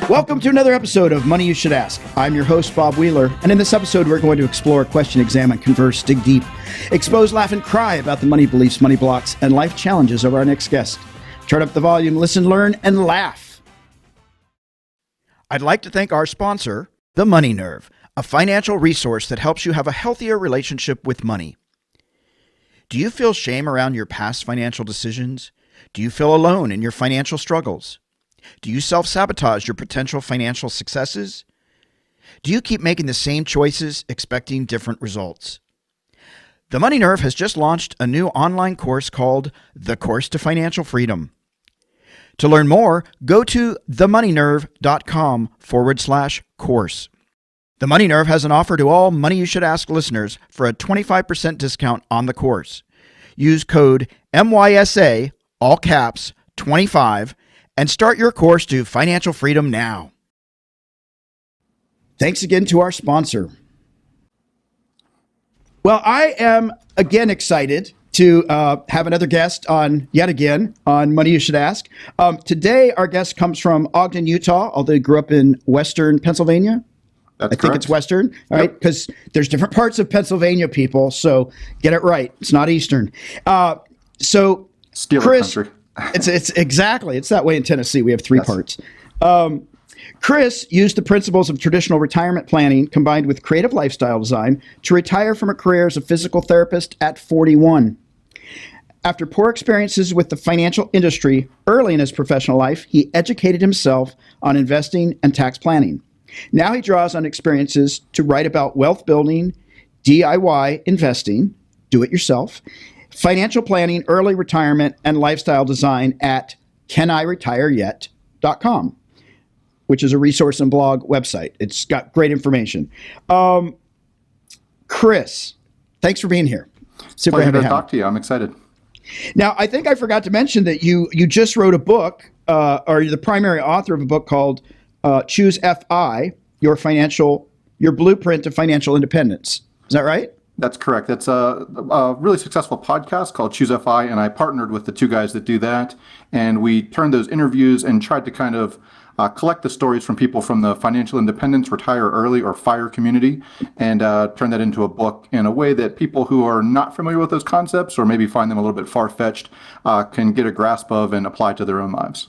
Welcome to another episode of Money You Should Ask. I'm your host, Bob Wheeler, and in this episode, we're going to explore, question, examine, converse, dig deep, expose, laugh, and cry about the money beliefs, money blocks, and life challenges of our next guest. Turn up the volume, listen, learn, and laugh. I'd like to thank our sponsor, The Money Nerve, a financial resource that helps you have a healthier relationship with money. Do you feel shame around your past financial decisions? Do you feel alone in your financial struggles? Do you self-sabotage your potential financial successes? Do you keep making the same choices, expecting different results? The Money Nerve has just launched a new online course called The Course to Financial Freedom. To learn more, go to themoneynerve.com/course. The Money Nerve has an offer to all Money You Should Ask listeners for a 25% discount on the course. Use code MYSA, all caps, 25, and start your course to financial freedom now. Thanks again to our sponsor. Well, I am again excited to have another guest on Money You Should Ask. Today, our guest comes from Ogden, Utah, although he grew up in Western Pennsylvania. That's I think correct. it's Western, all right? Because there's different parts of Pennsylvania, people, so get it right. It's not Eastern. So Steeler Chris, country. It's exactly. It's that way in Tennessee. We have three parts. Chris used the principles of traditional retirement planning combined with creative lifestyle design to retire from a career as a physical therapist at 41. After poor experiences with the financial industry early in his professional life, he educated himself on investing and tax planning. Now he draws on experiences to write about wealth building, DIY investing, do it yourself, financial planning, early retirement, and lifestyle design at caniretireyet.com, which is a resource and blog website. It's got great information. Chris, thanks for being here. Super Pleasure happy to to have talk to you. I'm excited. Now, I think I forgot to mention that you just wrote a book, or you're the primary author of a book called Choose FI, Your Blueprint to Financial Independence. Is that right? That's correct. That's a really successful podcast called Choose FI, and I partnered with the two guys that do that. And we turned those interviews and tried to kind of collect the stories from people from the financial independence, retire early, or FIRE community, and turn that into a book in a way that people who are not familiar with those concepts or maybe find them a little bit far-fetched can get a grasp of and apply to their own lives.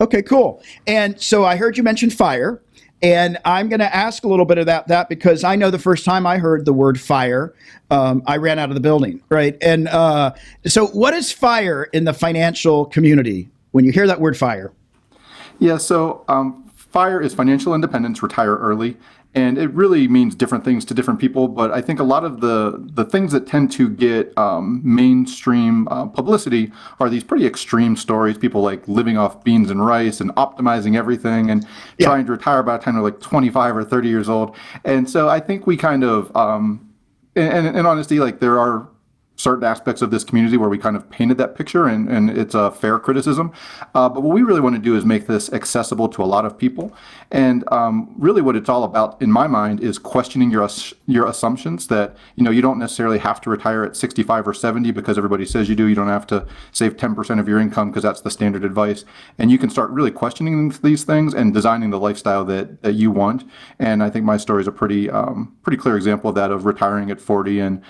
Okay, cool. And so I heard you mention FIRE, and I'm going to ask a little bit about that because I know the first time I heard the word FIRE, I ran out of the building, right? And so what is FIRE in the financial community when you hear that word FIRE? Yeah, so FIRE is financial independence, retire early, and it really means different things to different people. But I think a lot of the things that tend to get mainstream publicity are these pretty extreme stories. People like living off beans and rice and optimizing everything and trying to retire by the time they're like 25 or 30 years old. And so I think we kind of, in honesty, like there are certain aspects of this community where we kind of painted that picture, and it's a fair criticism. But what we really want to do is make this accessible to a lot of people. And really what it's all about, in my mind, is questioning your assumptions that, you don't necessarily have to retire at 65 or 70 because everybody says you do. You don't have to save 10% of your income because that's the standard advice. And you can start really questioning these things and designing the lifestyle that you want. And I think my story is a pretty clear example of that, of retiring at 40 and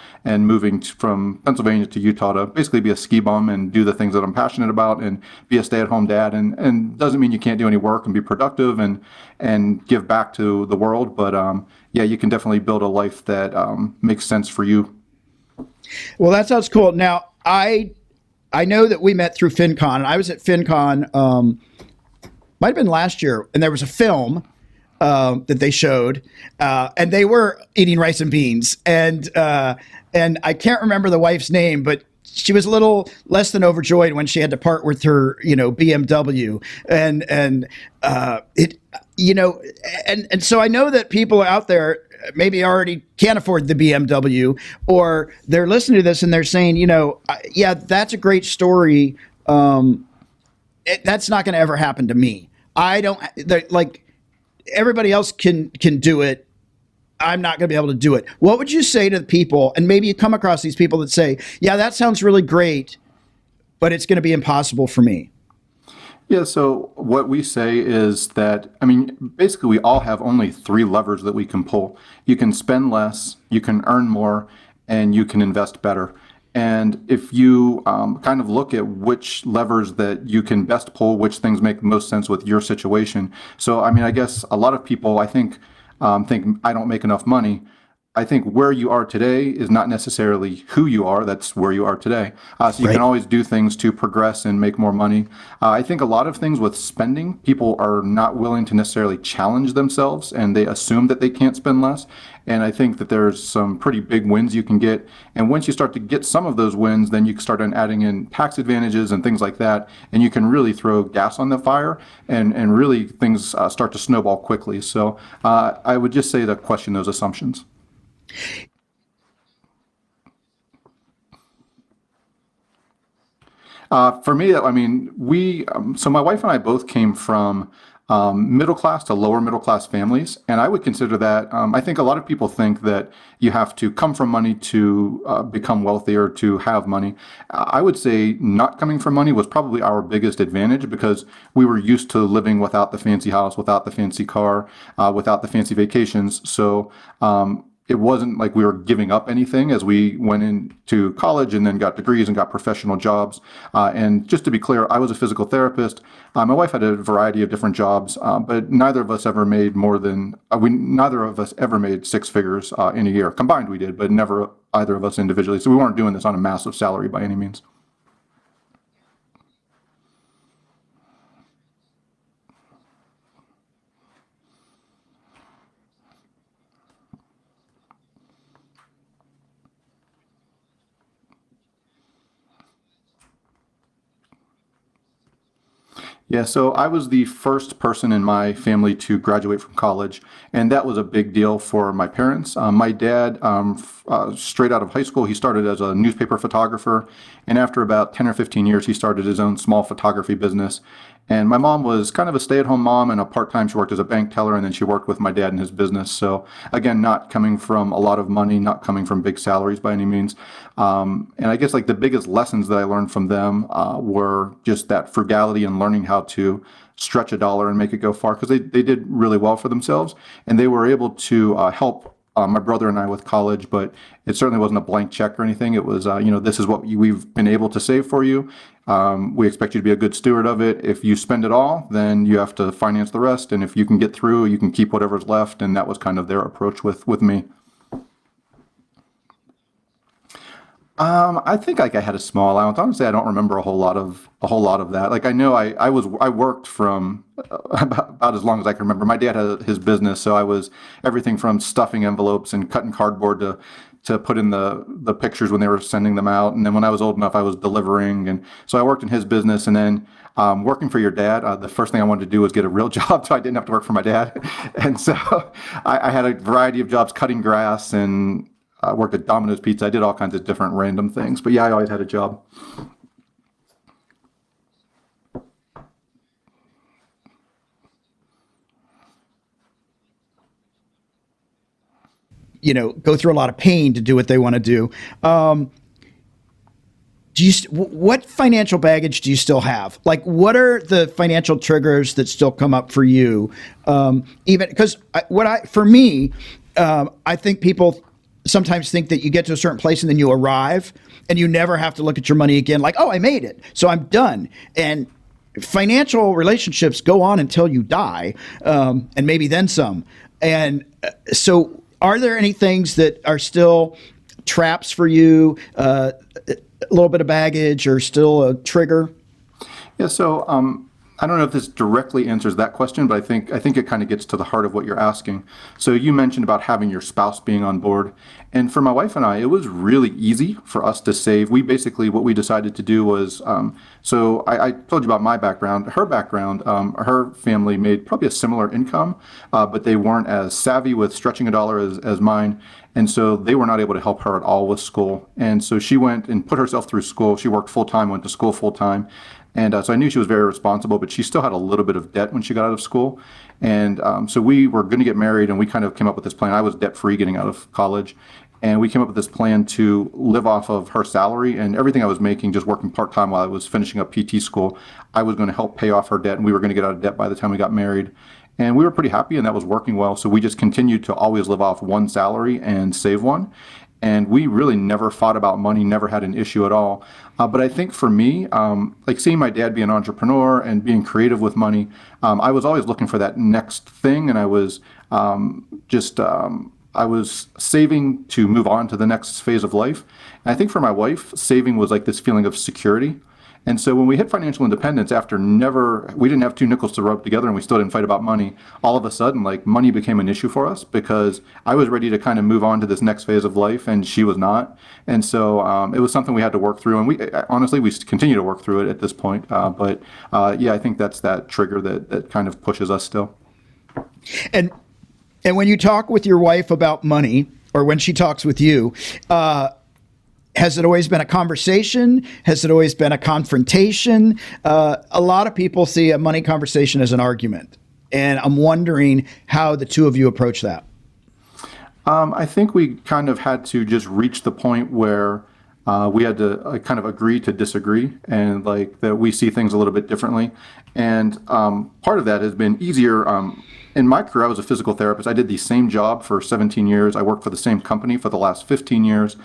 moving from Pennsylvania to Utah to basically be a ski bum and do the things that I'm passionate about and be a stay-at-home dad. And doesn't mean you can't do any work and be productive and give back to the world. But you can definitely build a life that makes sense for you. Well, that sounds cool. Now, I know that we met through FinCon, and I was at FinCon, might have been last year, and there was a film that they showed, and they were eating rice and beans, and I can't remember the wife's name, but she was a little less than overjoyed when she had to part with her, BMW, and so I know that people out there maybe already can't afford the BMW, or they're listening to this and they're saying, that's a great story. That's not going to ever happen to me. I don't like everybody else can do it. I'm not going to be able to do it. What would you say to the people, and maybe you come across these people that say, yeah, that sounds really great, but it's going to be impossible for me? Yeah, so what we say is that, I mean, basically, we all have only three levers that we can pull. You can spend less, you can earn more, and you can invest better. And if you kind of look at which levers that you can best pull, which things make most sense with your situation. So, I mean, I guess a lot of people, I think I don't make enough money. I think where you are today is not necessarily who you are. That's where you are today. So you can Right. always do things to progress and make more money. I think a lot of things with spending, people are not willing to necessarily challenge themselves and they assume that they can't spend less. And I think that there's some pretty big wins you can get. And once you start to get some of those wins, then you can start adding in tax advantages and things like that. And you can really throw gas on the fire and really things start to snowball quickly. So I would just say to question those assumptions. For me, I mean, so my wife and I both came from middle class to lower middle class families. And I would consider that, I think a lot of people think that you have to come from money to become wealthy or to have money. I would say not coming from money was probably our biggest advantage because we were used to living without the fancy house, without the fancy car, without the fancy vacations. So, it wasn't like we were giving up anything as we went into college and then got degrees and got professional jobs. And just to be clear, I was a physical therapist. My wife had a variety of different jobs, but neither of us ever made more than neither of us ever made six figures in a year. Combined, we did, but never either of us individually. So we weren't doing this on a massive salary by any means. Yeah, so I was the first person in my family to graduate from college, and that was a big deal for my parents. My dad, straight out of high school, he started as a newspaper photographer, and after about 10 or 15 years, he started his own small photography business. And my mom was kind of a stay-at-home mom, and a part-time she worked as a bank teller, and then she worked with my dad in his business. So again, not coming from a lot of money, not coming from big salaries by any means. And I guess like the biggest lessons that I learned from them were just that frugality and learning how to stretch a dollar and make it go far because they did really well for themselves, and they were able to help my brother and I with college, but it certainly wasn't a blank check or anything. It was, this is what we've been able to save for you. We expect you to be a good steward of it. If you spend it all, then you have to finance the rest. And if you can get through, you can keep whatever's left. And that was kind of their approach with me. I think like I had a small allowance. Honestly, I don't remember a whole lot of that. Like I know I worked from about as long as I can remember. My dad had his business, so I was everything from stuffing envelopes and cutting cardboard to put in the pictures when they were sending them out. And then when I was old enough, I was delivering, and so I worked in his business. And then working for your dad, the first thing I wanted to do was get a real job, so I didn't have to work for my dad. And so I had a variety of jobs, cutting grass and worked at Domino's Pizza. I did all kinds of different random things. But yeah, I always had a job. Go through a lot of pain to do what they want to do. What financial baggage do you still have? Like, what are the financial triggers that still come up for you? Even because for me, I think people sometimes think that you get to a certain place and then you arrive and you never have to look at your money again. Like, oh, I made it, so I'm done. And financial relationships go on until you die, and maybe then some. And so, are there any things that are still traps for you? A little bit of baggage or still a trigger? Yeah, so I don't know if this directly answers that question, but I think it kind of gets to the heart of what you're asking. So you mentioned about having your spouse being on board, and for my wife and I, it was really easy for us to save. We basically what we decided to do was, so I told you about my background. Her background, her family made probably a similar income, but they weren't as savvy with stretching a dollar as mine. And so they were not able to help her at all with school. And so she went and put herself through school. She worked full time, went to school full time. And so I knew she was very responsible, but she still had a little bit of debt when she got out of school. And so we were going to get married, and we kind of came up with this plan. I was debt free getting out of college. And we came up with this plan to live off of her salary, and everything I was making, just working part-time while I was finishing up PT school, I was going to help pay off her debt, and we were going to get out of debt by the time we got married. And we were pretty happy, and that was working well. So we just continued to always live off one salary and save one. And we really never fought about money, never had an issue at all. But I think for me, like seeing my dad be an entrepreneur and being creative with money, I was always looking for that next thing, and I was I was saving to move on to the next phase of life. And I think for my wife, saving was like this feeling of security. And so when we hit financial independence, we didn't have two nickels to rub together and we still didn't fight about money. All of a sudden, like money became an issue for us because I was ready to kind of move on to this next phase of life and she was not. And so it was something we had to work through. And we continue to work through it at this point. But I think that's that trigger that kind of pushes us still. And when you talk with your wife about money, or when she talks with you, has it always been a conversation? Has it always been a confrontation? A lot of people see a money conversation as an argument, and I'm wondering how the two of you approach that. I think we kind of had to just reach the point where we had to kind of agree to disagree, and like that we see things a little bit differently. And part of that has been easier. In my career, I was a physical therapist. I did the same job for 17 years. I worked for the same company for the last 15 years.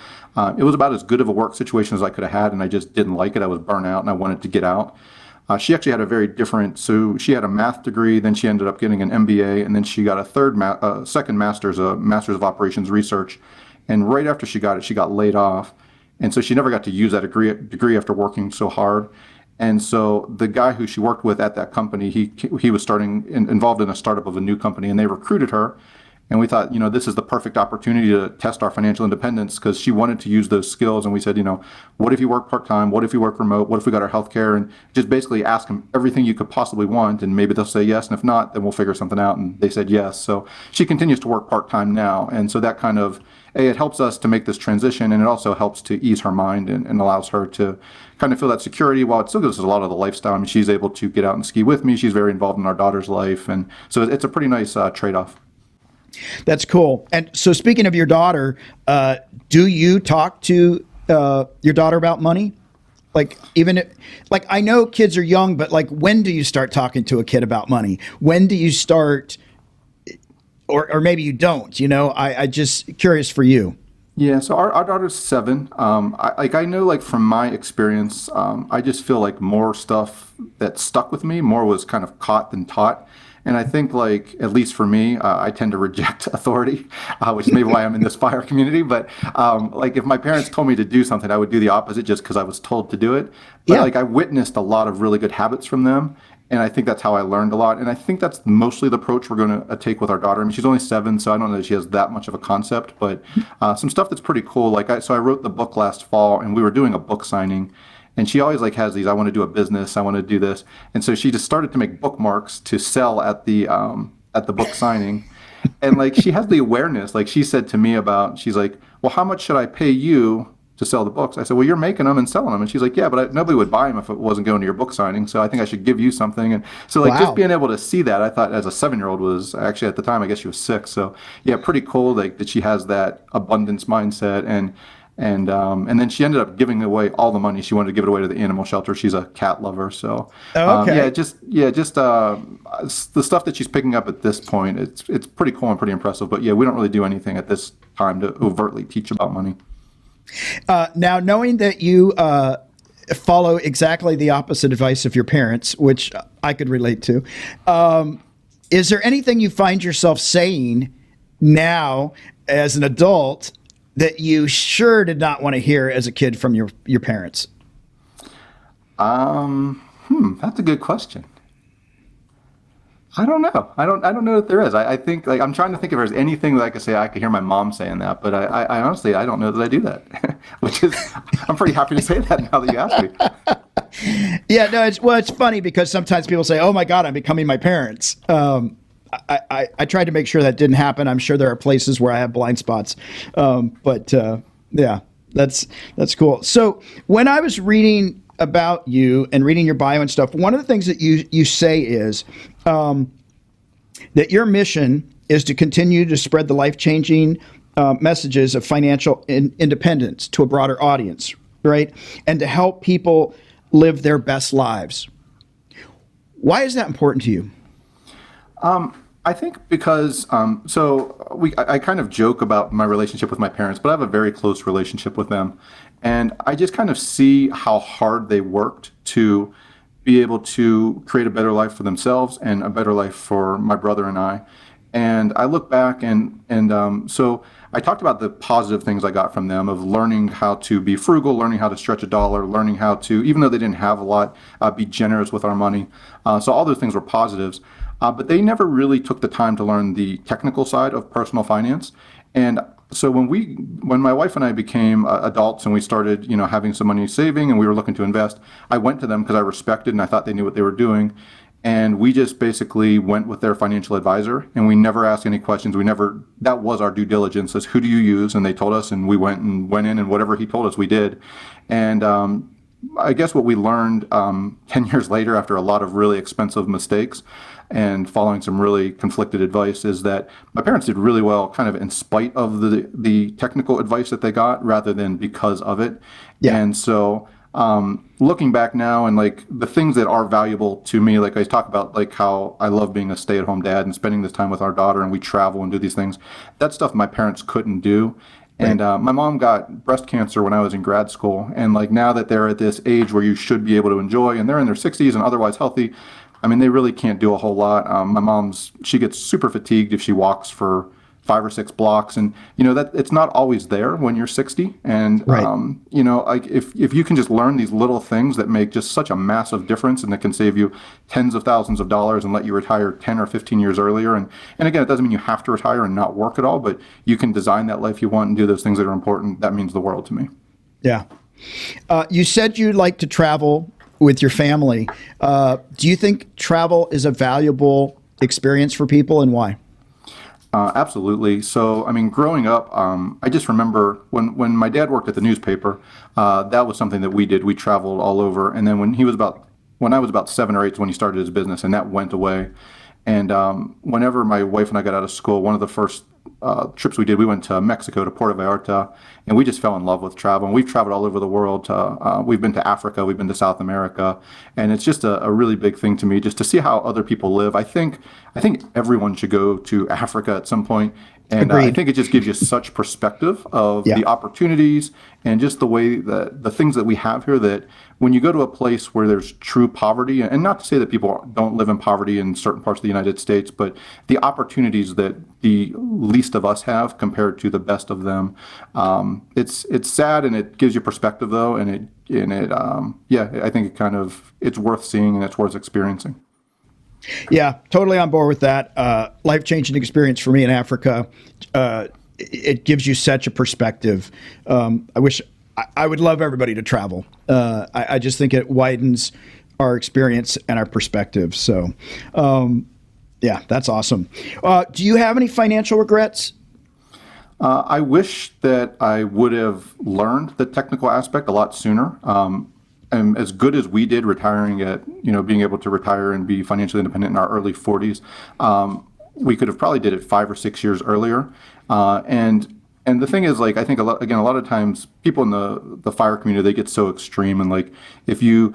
It was about as good of a work situation as I could have had, and I just didn't like it. I was burnt out, and I wanted to get out. She actually had a very different, so she had a math degree, then she ended up getting an MBA, and then she got a second master's, a master's of operations research. And right after she got it, she got laid off. And so she never got to use that degree after working so hard. And so the guy who she worked with at that company, he was involved in a startup of a new company, and they recruited her. And we thought, this is the perfect opportunity to test our financial independence because she wanted to use those skills. And we said, what if you work part-time? What if you work remote? What if we got our healthcare? And just basically ask them everything you could possibly want. And maybe they'll say yes. And if not, then we'll figure something out. And they said yes. So she continues to work part-time now. And so that kind of, it helps us to make this transition. And it also helps to ease her mind and allows her to kind of feel that security while it still gives us a lot of the lifestyle. I mean, she's able to get out and ski with me. She's very involved in our daughter's life. And so it's a pretty nice trade-off. That's cool. And so speaking of your daughter, do you talk to your daughter about money? I know kids are young, but like, when do you start talking to a kid about money? When do you start, or maybe you don't, I just curious for you. Yeah, so our daughter's 7. I know, like from my experience, I just feel like more stuff that stuck with me, more was kind of caught than taught. And I think, like, at least for me, I tend to reject authority, which is maybe why I'm in this FIRE community. But like, if my parents told me to do something, I would do the opposite just because I was told to do it. But like, I witnessed a lot of really good habits from them. And I think that's how I learned a lot. And I think that's mostly the approach we're going to take with our daughter. I mean, she's only 7, so I don't know that she has that much of a concept. But some stuff that's pretty cool. Like, I wrote the book last fall, and we were doing a book signing. And she always like has these, I want to do a business, I want to do this. And so she just started to make bookmarks to sell at the book signing. And like, she has the awareness, like she said to me she's like, well, how much should I pay you to sell the books? I said, well, you're making them and selling them. And she's like, yeah, but nobody would buy them if it wasn't going to your book signing. So I think I should give you something. And so like, just being able to see that, I thought as a 7-year-old was actually, at the time, I guess she was 6. So yeah, pretty cool like that she has that abundance mindset. And then she ended up giving away all the money. She wanted to give it away to the animal shelter. She's a cat lover, so the stuff that she's picking up at this point, it's pretty cool and pretty impressive. But yeah, we don't really do anything at this time to overtly teach about money. Now, knowing that you follow exactly the opposite advice of your parents, which I could relate to, is there anything you find yourself saying now as an adult that you sure did not want to hear as a kid from your parents? That's a good question. I don't know. I don't know if there is. I think, like, I'm trying to think if there's anything that I could say. I could hear my mom saying that, but I honestly, I don't know that I do that, which is, I'm pretty happy to say that now that you asked me. Yeah, no, it's funny because sometimes people say, oh my God, I'm becoming my parents. I tried to make sure that didn't happen. I'm sure there are places where I have blind spots. But yeah, that's cool. So when I was reading about you and reading your bio and stuff, one of the things that you say is that your mission is to continue to spread the life-changing messages of financial independence to a broader audience, right? And to help people live their best lives. Why is that important to you? I think because I kind of joke about my relationship with my parents, but I have a very close relationship with them, and I just kind of see how hard they worked to be able to create a better life for themselves and a better life for my brother and I. And I look back so I talked about the positive things I got from them of learning how to be frugal, learning how to stretch a dollar, learning how to, even though they didn't have a lot, be generous with our money. So all those things were positives. But they never really took the time to learn the technical side of personal finance. And so when my wife and I became adults and we started, having some money saving and we were looking to invest, I went to them because I respected and I thought they knew what they were doing. And we just basically went with their financial advisor and we never asked any questions. That was our due diligence, as who do you use? And they told us, and we went in and whatever he told us, we did. And I guess what we learned 10 years later, after a lot of really expensive mistakes and following some really conflicted advice, is that my parents did really well kind of in spite of the technical advice that they got rather than because of it. Yeah. And so looking back now and like the things that are valuable to me, like I talk about like how I love being a stay-at-home dad and spending this time with our daughter and we travel and do these things, that stuff my parents couldn't do. And my mom got breast cancer when I was in grad school. And like now that they're at this age where you should be able to enjoy and they're in their 60s and otherwise healthy, I mean, they really can't do a whole lot. My she gets super fatigued if she walks for 5 or 6 blocks. And, that it's not always there when you're 60. And, like if you can just learn these little things that make just such a massive difference and that can save you tens of thousands of dollars and let you retire 10 or 15 years earlier. And again, it doesn't mean you have to retire and not work at all, but you can design that life you want and do those things that are important. That means the world to me. Yeah. You said you like to travel with your family. Do you think travel is a valuable experience for people, and why? Absolutely. So, I mean, growing up, I just remember when my dad worked at the newspaper, that was something that we did. We traveled all over. And then when I was about 7 or 8 is when he started his business, and that went away. And whenever my wife and I got out of school, one of the first trips we did, we went to Mexico, to Puerto Vallarta, and we just fell in love with travel. And we've traveled all over the world. We've been to Africa, we've been to South America, and it's just a really big thing to me just to see how other people live. I think everyone should go to Africa at some point. And I think it just gives you such perspective of the opportunities and just the way that the things that we have here, that when you go to a place where there's true poverty, and not to say that people don't live in poverty in certain parts of the United States, but the opportunities that the least of us have compared to the best of them, it's sad, and it gives you perspective though, and I think it's worth seeing and it's worth experiencing. Yeah, totally on board with that. Life-changing experience for me in Africa. It gives you such a perspective. I would love everybody to travel. I just think it widens our experience and our perspective. So, yeah, that's awesome. Do you have any financial regrets? I wish that I would have learned the technical aspect a lot sooner. And as good as we did retiring at, being able to retire and be financially independent in our early 40s, we could have probably did it 5 or 6 years earlier. And the thing is, like, I think a lot of times people in the fire community, they get so extreme, and like if you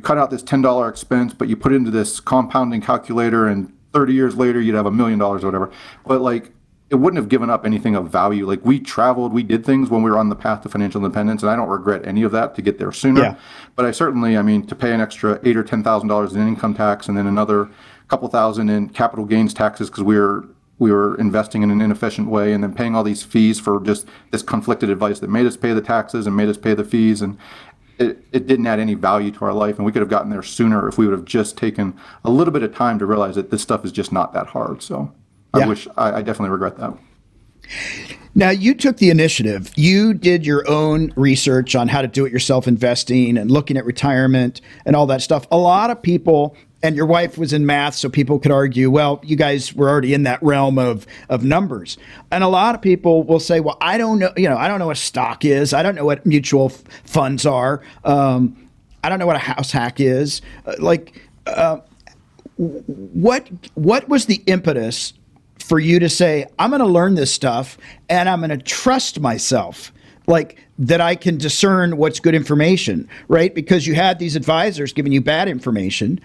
cut out this $10 expense, but you put it into this compounding calculator, and 30 years later you'd have $1 million or whatever. But like, it wouldn't have given up anything of value. Like, we traveled, we did things when we were on the path to financial independence, and I don't regret any of that to get there sooner. Yeah. But I certainly, to pay an extra $8,000 or $10,000 in income tax, and then another couple thousand in capital gains taxes because we were investing in an inefficient way, and then paying all these fees for just this conflicted advice that made us pay the taxes and made us pay the fees, and it didn't add any value to our life. And we could have gotten there sooner if we would have just taken a little bit of time to realize that this stuff is just not that hard. So I definitely regret that. Now, you took the initiative. You did your own research on how to do it yourself investing and looking at retirement and all that stuff. A lot of people, and your wife was in math, so people could argue, well, you guys were already in that realm of numbers. And a lot of people will say, well, I don't know, I don't know what stock is. I don't know what mutual funds are. I don't know what a house hack is. What was the impetus for you to say, I'm going to learn this stuff and I'm going to trust myself, like that I can discern what's good information, right? Because you had these advisors giving you bad information.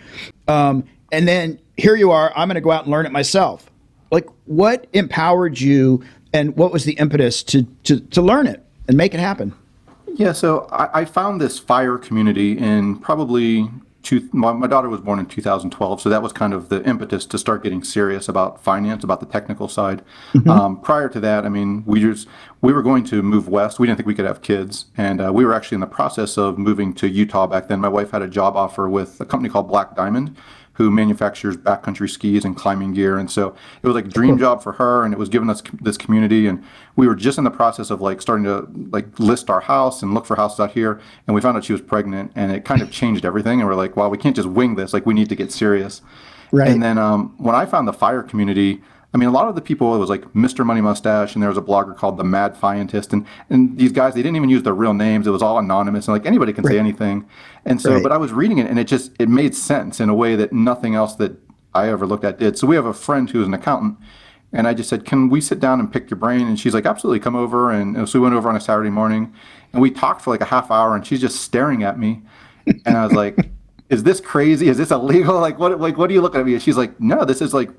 And then here you are, I'm going to go out and learn it myself. Like, what empowered you and what was the impetus to learn it and make it happen? Yeah, so I found this FIRE community in probably my daughter was born in 2012, so that was kind of the impetus to start getting serious about finance, about the technical side. Prior to that, I mean, we were going to move west. We didn't think we could have kids, and we were actually in the process of moving to Utah back then. My wife had a job offer with a company called Black Diamond, who manufactures backcountry skis and climbing gear. And so it was like a dream job for her, and it was giving us this community. And we were just in the process of like starting to like list our house and look for houses out here. And we found out she was pregnant, and it kind of changed everything. And we're like, wow, we can't just wing this. Like, we need to get serious. Right. And then when I found the FIRE community, I mean, a lot of the people, it was like Mr. Money Mustache, and there was a blogger called The Mad Fientist, and these guys, they didn't even use their real names. It was all anonymous, and like anybody can say anything. And so, but I was reading it, and it made sense in a way that nothing else that I ever looked at did. So we have a friend who's an accountant, and I just said, can we sit down and pick your brain? And she's like, absolutely, come over. And so we went over on a Saturday morning, and we talked for like a half hour, and she's just staring at me. And I was like, is this crazy? Is this illegal? Like, what are you looking at me? And she's like, no, this is like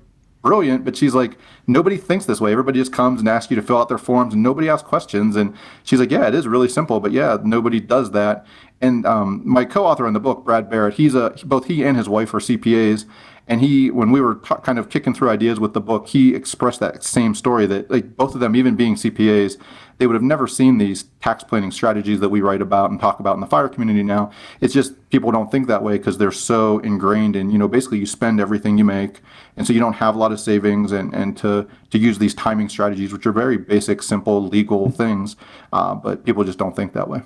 brilliant. But she's like, nobody thinks this way. Everybody just comes and asks you to fill out their forms, and nobody asks questions. And she's like, yeah, it is really simple, but yeah, nobody does that. And my co-author in the book, Brad Barrett, both he and his wife are CPAs. And when we were kind of kicking through ideas with the book, he expressed that same story, that like both of them, even being CPAs, they would have never seen these tax planning strategies that we write about and talk about in the FIRE community now. It's just people don't think that way because they're so ingrained in, basically you spend everything you make. And so you don't have a lot of savings, and to use these timing strategies, which are very basic, simple, legal things. But people just don't think that way.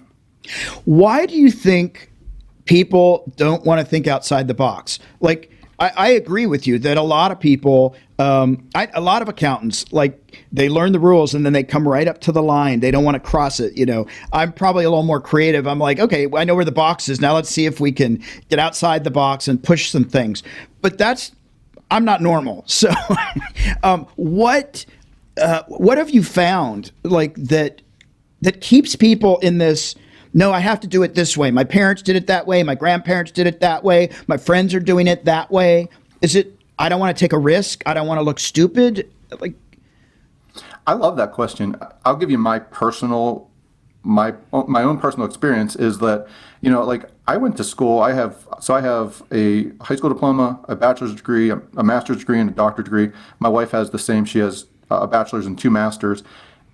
Why do you think people don't want to think outside the box? Like, I agree with you that a lot of people, a lot of accountants, like they learn the rules and then they come right up to the line. They don't want to cross it. I'm probably a little more creative. I'm like, okay, I know where the box is. Now let's see if we can get outside the box and push some things. But I'm not normal. So what have you found like that keeps people in this? No, I have to do it this way. My parents did it that way. My grandparents did it that way. My friends are doing it that way. Is it, I don't want to take a risk. I don't want to look stupid? Like, I love that question. I'll give you my own personal experience is that, like I went to school. I have a high school diploma, a bachelor's degree, a master's degree, and a doctorate degree. My wife has the same. She has a bachelor's and 2 masters.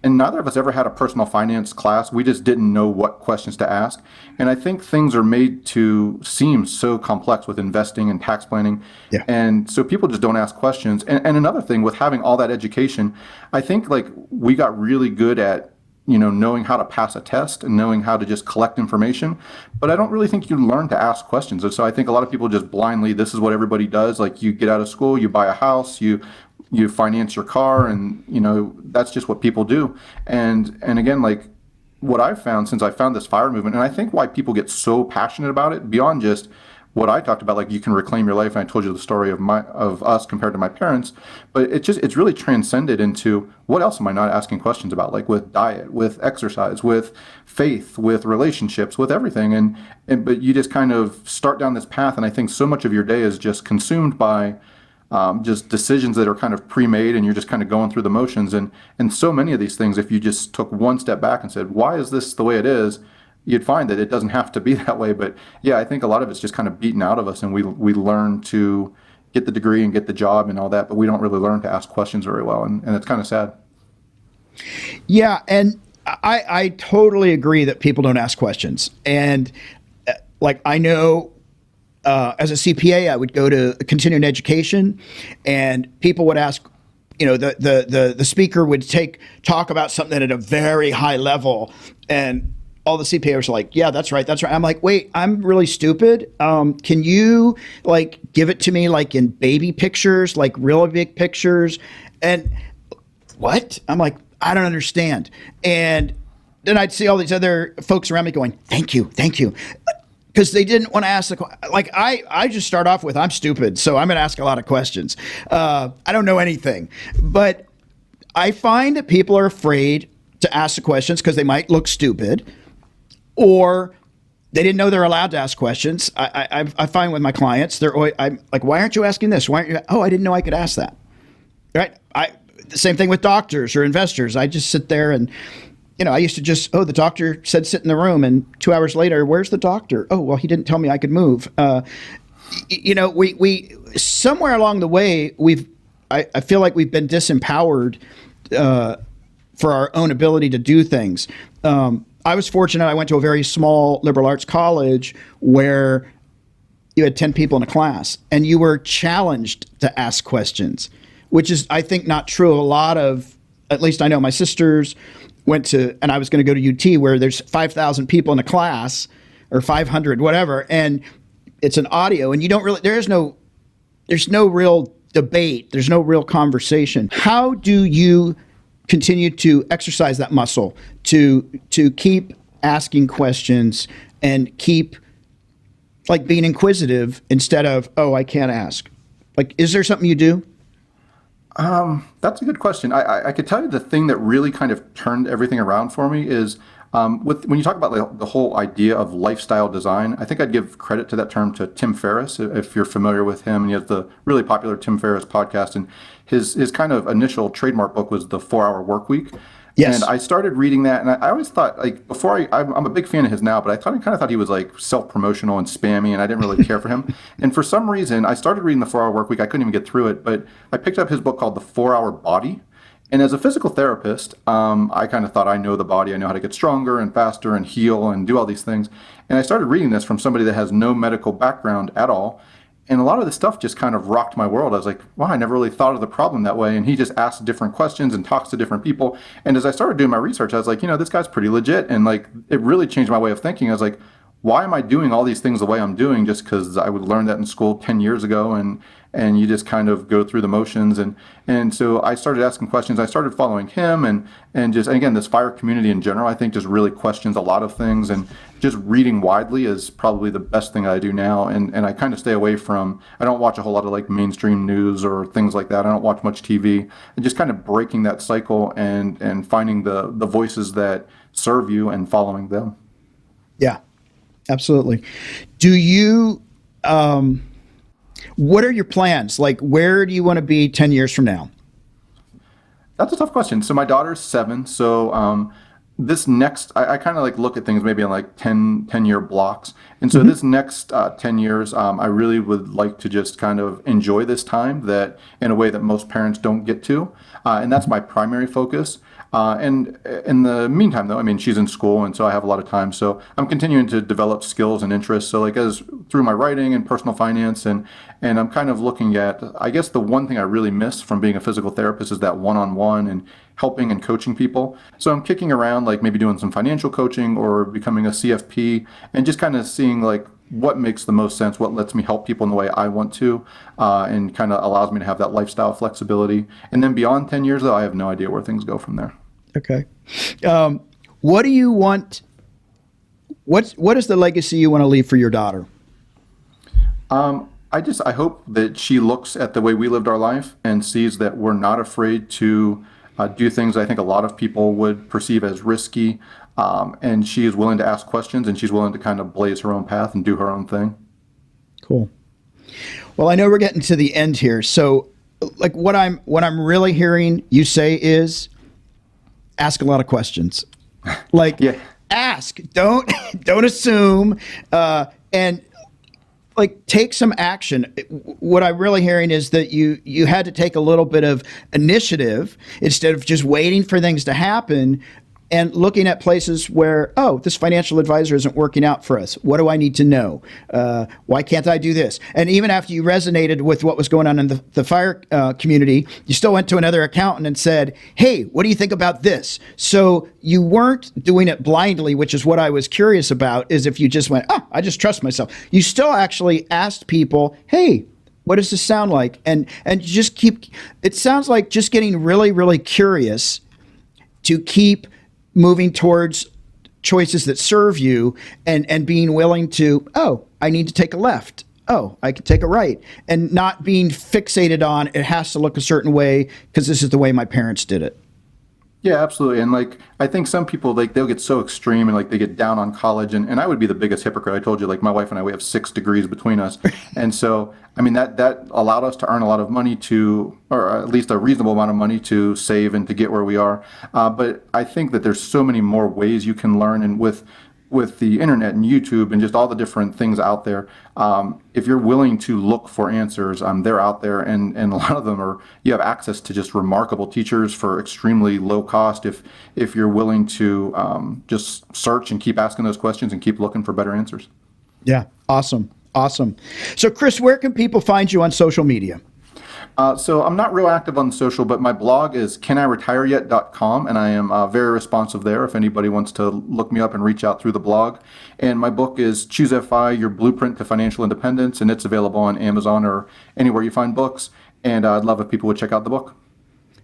And neither of us ever had a personal finance class. We just didn't know what questions to ask. And I think things are made to seem so complex with investing and tax planning. Yeah. And so people just don't ask questions. And another thing with having all that education, I think like we got really good at, knowing how to pass a test and knowing how to just collect information. But I don't really think you learn to ask questions. And so I think a lot of people just blindly, this is what everybody does. Like you get out of school, you buy a house, you finance your car, and that's just what people do. And again, like what I've found since I found this FIRE movement, and I think why people get so passionate about it beyond just what I talked about, like you can reclaim your life, and I told you the story of us compared to my parents, but it's really transcended into what else am I not asking questions about, like with diet, with exercise, with faith, with relationships, with everything, but you just kind of start down this path, and I think so much of your day is just consumed by just decisions that are kind of pre-made, and you're just kind of going through the motions. And so many of these things, if you just took one step back and said, why is this the way it is? You'd find that it doesn't have to be that way. But yeah, I think a lot of it's just kind of beaten out of us, and we learn to get the degree and get the job and all that, but we don't really learn to ask questions very well. And it's kind of sad. Yeah. And I totally agree that people don't ask questions. And like, I know, as a CPA, I would go to continuing education, and people would ask, the speaker would talk about something at a very high level, and all the CPAs are like, yeah, that's right. I'm like, wait, I'm really stupid. Can you like give it to me like in baby pictures, like real big pictures? And what? I'm like, I don't understand. And then I'd see all these other folks around me going, thank you. because they didn't want to ask like I just start off with I'm stupid, so I'm going to ask a lot of questions. I don't know anything, but I find that people are afraid to ask the questions because they might look stupid, or they didn't know they're allowed to ask questions. I find with my clients, I'm like, why aren't you asking this? Why aren't you? Oh, I didn't know I could ask that. Right? The same thing with doctors or investors. I just sit there and, I used to just, the doctor said sit in the room, and 2 hours later, where's the doctor? Oh, well, he didn't tell me I could move. We somewhere along the way, I feel like we've been disempowered for our own ability to do things. I was fortunate. I went to a very small liberal arts college where you had 10 people in a class, and you were challenged to ask questions, which is, I think, not true. A lot of, at least I know my sisters went to, and I was going to go to UT where there's 5,000 people in a class, or 500, whatever, and it's an audio, and you don't really, there's no real debate. There's no real conversation. How do you continue to exercise that muscle to keep asking questions and keep like being inquisitive instead of, oh, I can't ask? Like, is there something you do? That's a good question. I could tell you the thing that really kind of turned everything around for me is when you talk about the whole idea of lifestyle design. I think I'd give credit to that term to Tim Ferriss, if you're familiar with him. And he has the really popular Tim Ferriss podcast, and his kind of initial trademark book was the 4-Hour Workweek. Yes. And I started reading that, and I always thought, like, I'm a big fan of his now, but I kind of thought he was like self-promotional and spammy, and I didn't really care for him. And for some reason, I started reading the 4-Hour Workweek. I couldn't even get through it, but I picked up his book called The 4-Hour Body. And as a physical therapist, I kind of thought I know the body. I know how to get stronger and faster and heal and do all these things. And I started reading this from somebody that has no medical background at all. And a lot of the stuff just kind of rocked my world. I was like, wow, I never really thought of the problem that way. And he just asks different questions and talks to different people. And as I started doing my research, I was like, this guy's pretty legit. And like, it really changed my way of thinking. I was like, why am I doing all these things the way I'm doing just because I would learn that in school 10 years ago, and you just kind of go through the motions. And so I started asking questions. I started following him, and again, this fire community in general, I think, just really questions a lot of things, and just reading widely is probably the best thing I do now. And I kind of stay away from, I don't watch a whole lot of like mainstream news or things like that. I don't watch much TV, and just kind of breaking that cycle and finding the voices that serve you and following them. Yeah. Absolutely. Do you, what are your plans? Like, where do you want to be 10 years from now? That's a tough question. So my daughter's 7. So this next, I kind of like look at things maybe in like 10-year blocks. And so this next 10 years, I really would like to just kind of enjoy this time that in a way that most parents don't get to. And that's my primary focus. And in the meantime, though, I mean, she's in school, and so I have a lot of time. So I'm continuing to develop skills and interests. So like through my writing and personal finance, and I'm kind of looking at, I guess the one thing I really miss from being a physical therapist is that one-on-one and helping and coaching people. So I'm kicking around, like maybe doing some financial coaching or becoming a CFP, and just kind of seeing like what makes the most sense, what lets me help people in the way I want to, and kind of allows me to have that lifestyle flexibility. And then beyond 10 years, though, I have no idea where things go from there. Okay. What do you want? What is the legacy you want to leave for your daughter? I hope that she looks at the way we lived our life and sees that we're not afraid to do things I think a lot of people would perceive as risky. And she is willing to ask questions, and she's willing to kind of blaze her own path and do her own thing. Cool. Well, I know we're getting to the end here. So like what I'm really hearing you say is ask a lot of questions. Like ask, don't assume, and like take some action. What I'm really hearing is that you had to take a little bit of initiative instead of just waiting for things to happen and looking at places where, oh, this financial advisor isn't working out for us. What do I need to know? Why can't I do this? And even after you resonated with what was going on in the fire community, you still went to another accountant and said, hey, what do you think about this? So you weren't doing it blindly, which is what I was curious about, is if you just went, oh, I just trust myself. You still actually asked people, hey, what does this sound like? And just keep, it sounds like just getting really, really curious to keep moving towards choices that serve you, and being willing to, oh, I need to take a left. Oh, I could take a right, and not being fixated on it has to look a certain way because this is the way my parents did it. Yeah, absolutely. And like, I think some people, like, they'll get so extreme and like they get down on college. And I would be the biggest hypocrite. I told you, like, my wife and I, we have 6 degrees between us. And so, I mean, that allowed us to earn a lot of money or at least a reasonable amount of money to save and to get where we are. But I think that there's so many more ways you can learn. And with the internet and YouTube and just all the different things out there, if you're willing to look for answers, they're out there, and a lot of them you have access to just remarkable teachers for extremely low cost if you're willing to just search and keep asking those questions and keep looking for better answers. Yeah, awesome. So Chris, where can people find you on social media? So I'm not real active on social, but my blog is caniretireyet.com, and I am very responsive there if anybody wants to look me up and reach out through the blog. And my book is Choose FI, Your Blueprint to Financial Independence, and it's available on Amazon or anywhere you find books. And I'd love if people would check out the book.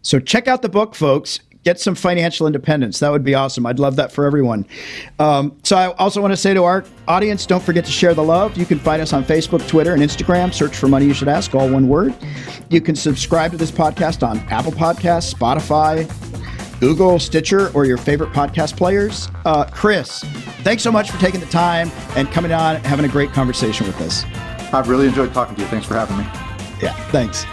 So check out the book, folks. Get some financial independence. That would be awesome. I'd love that for everyone. So I also want to say to our audience, don't forget to share the love. You can find us on Facebook, Twitter, and Instagram. Search for Money You Should Ask, all one word. You can subscribe to this podcast on Apple Podcasts, Spotify, Google, Stitcher, or your favorite podcast players. Chris, thanks so much for taking the time and coming on and having a great conversation with us. I've really enjoyed talking to you. Thanks for having me. Yeah, thanks.